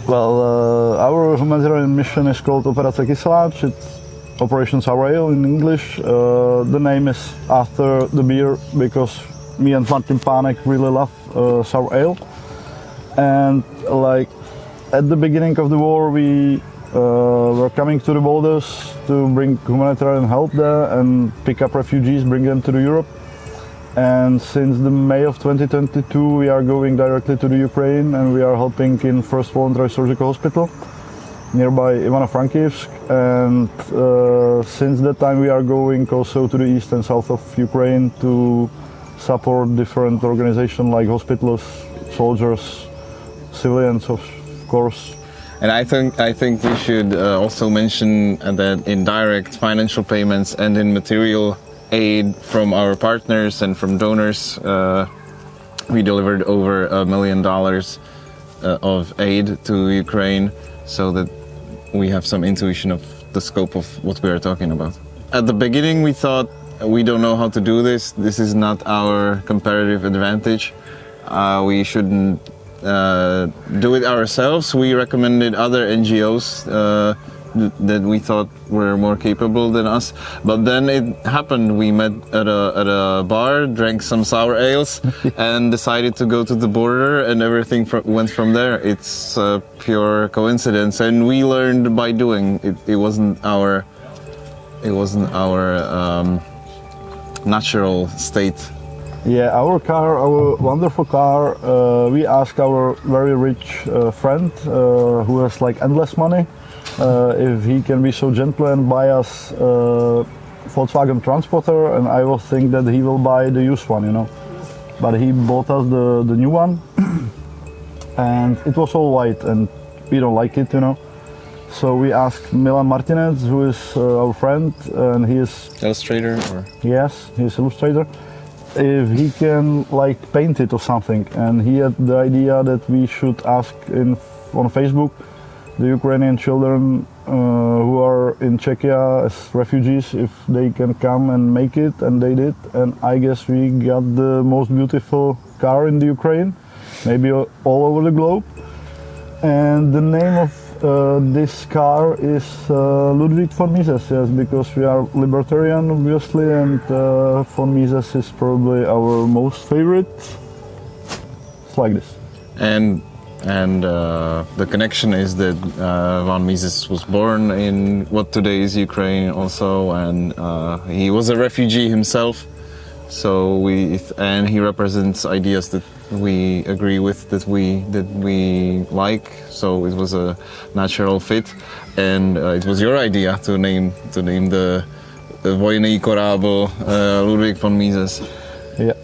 Well, our humanitarian mission is called Operacія Kиселač. It's Operation Sour Ale in English. The name is after the beer because me and Mартін Панек really love sour ale. And like at the beginning of the war, we were coming to the borders to bring humanitarian help there and pick up refugees, bring them to Europe. And since the May of 2022, we are going directly to the Ukraine and we are helping in First Voluntary Surgical Hospital nearby Ivano-Frankivsk. And since that time, we are going also to the east and south of Ukraine to support different organizations like hospitals, soldiers, civilians, of course. And I think we should also mention that in direct financial payments and in material aid from our partners and from donors, we delivered over $1 million of aid to Ukraine, so that we have some intuition of the scope of what we are talking about. At the beginning we thought, we don't know how to do this. This is not our comparative advantage. We shouldn't do it ourselves. We recommended other NGOs that we thought were more capable than us. But then it happened. We met at a bar, drank some sour ales, and decided to go to the border, and everything went from there. It's a pure coincidence, and we learned by doing. It wasn't our natural state. Yeah, our car, our wonderful car, we asked our very rich friend who has like endless money if he can be so gentle and buy us Volkswagen Transporter, and I will think that he will buy the used one, you know. But he bought us the new one and it was all white and we don't like it, you know. So we asked Milan Martinez, who is our friend, and he is Illustrator, or? Yes, he's illustrator, if he can like paint it or something. And he had the idea that we should ask on Facebook the Ukrainian children who are in Czechia as refugees if they can come and make it, and they did. And I guess we got the most beautiful car in the Ukraine, maybe all over the globe. And the name of this car is Ludwig von Mises, yes, because we are libertarian obviously, and von Mises is probably our most favorite. It's like this. And the connection is that von Mises was born in what today is Ukraine also, and he was a refugee himself. So and he represents ideas that we agree with, that we like. So it was a natural fit, and it was your idea to name the vojný korábl Ludwig von Mises. Yeah.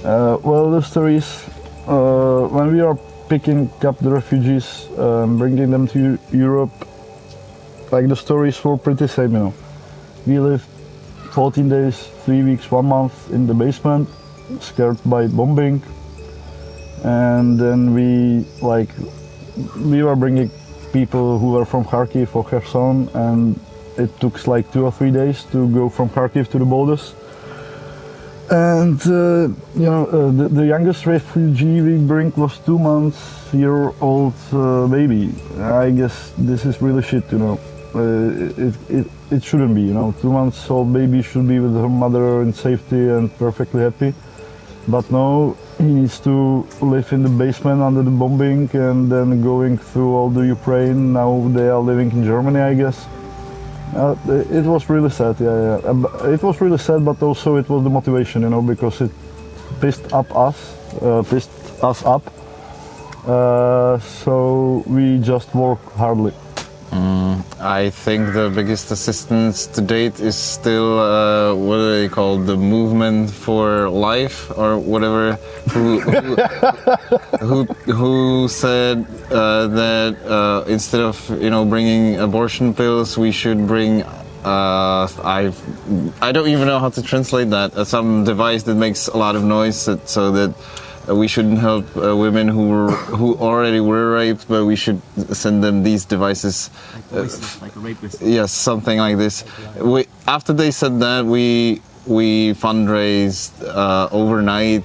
Well, the story is when we are picking up the refugees, bringing them to Europe, like the stories were pretty same, you know. We lived 14 days, 3 weeks, 1 month in the basement, scared by bombing. And then we were bringing people who were from Kharkiv or Kherson, and it took like 2 or 3 days to go from Kharkiv to the borders. And you know, the youngest refugee we bring was 2 months year-old baby. I guess this is really shit, you know. It shouldn't be, you know. 2 months old baby should be with her mother in safety and perfectly happy. But no, he needs to live in the basement under the bombing and then going through all the Ukraine. Now they are living in Germany, I guess. It was really sad, yeah. It was really sad, but also it was the motivation, you know, because it pissed us up. So we just work hardly. I think the biggest assistance to date is still what do they call, the movement for life or whatever, who said that instead of, you know, bringing abortion pills, we should bring I don't even know how to translate that, some device that makes a lot of noise, so that we shouldn't help women who already were raped, but we should send them these devices. Like a rapist. Yes, something like this. After they said that, we fundraised overnight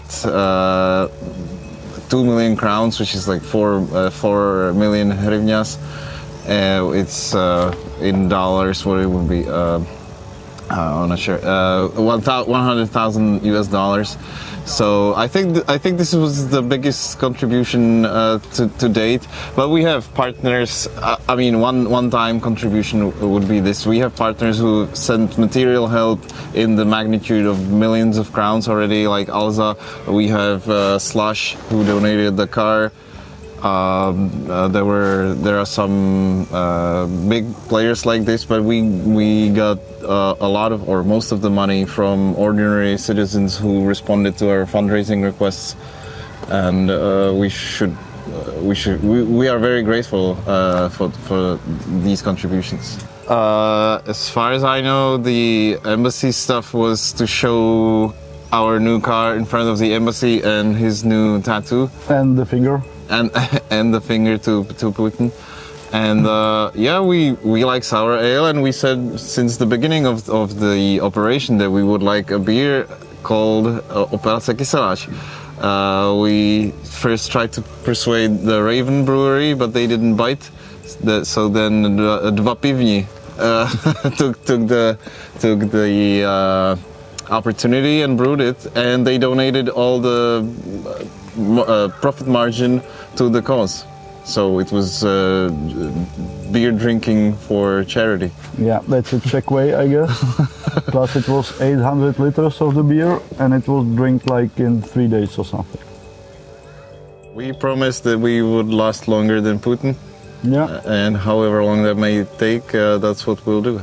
2 million crowns, which is like 4 million hryvnias. It's in dollars, what it would be. I'm not sure. 100,000 US dollars. So I think this was the biggest contribution to date. But we have partners. I mean, one-time contribution would be this. We have partners who sent material help in the magnitude of millions of crowns already, like Alza. We have Slush, who donated the car. There are some big players like this, but we got a lot of, or most of the money from ordinary citizens who responded to our fundraising requests, and we are very grateful for these contributions. As far as I know, the embassy stuff was to show our new car in front of the embassy and his new tattoo. And the finger. And the finger to Putin. And yeah, we like sour ale, and we said since the beginning of the operation that we would like a beer called Operacія Kиselach. We first tried to persuade the Raven Brewery, but they didn't bite. So then Dva Pivni took the opportunity and brewed it, and they donated all the profit margin to the cause. So it was beer drinking for charity. Yeah, that's a Czech way, I guess. Plus it was 800 liters of the beer, and it was drink like in 3 days or something. We promised that we would last longer than Putin. Yeah. And however long that may take, that's what we'll do.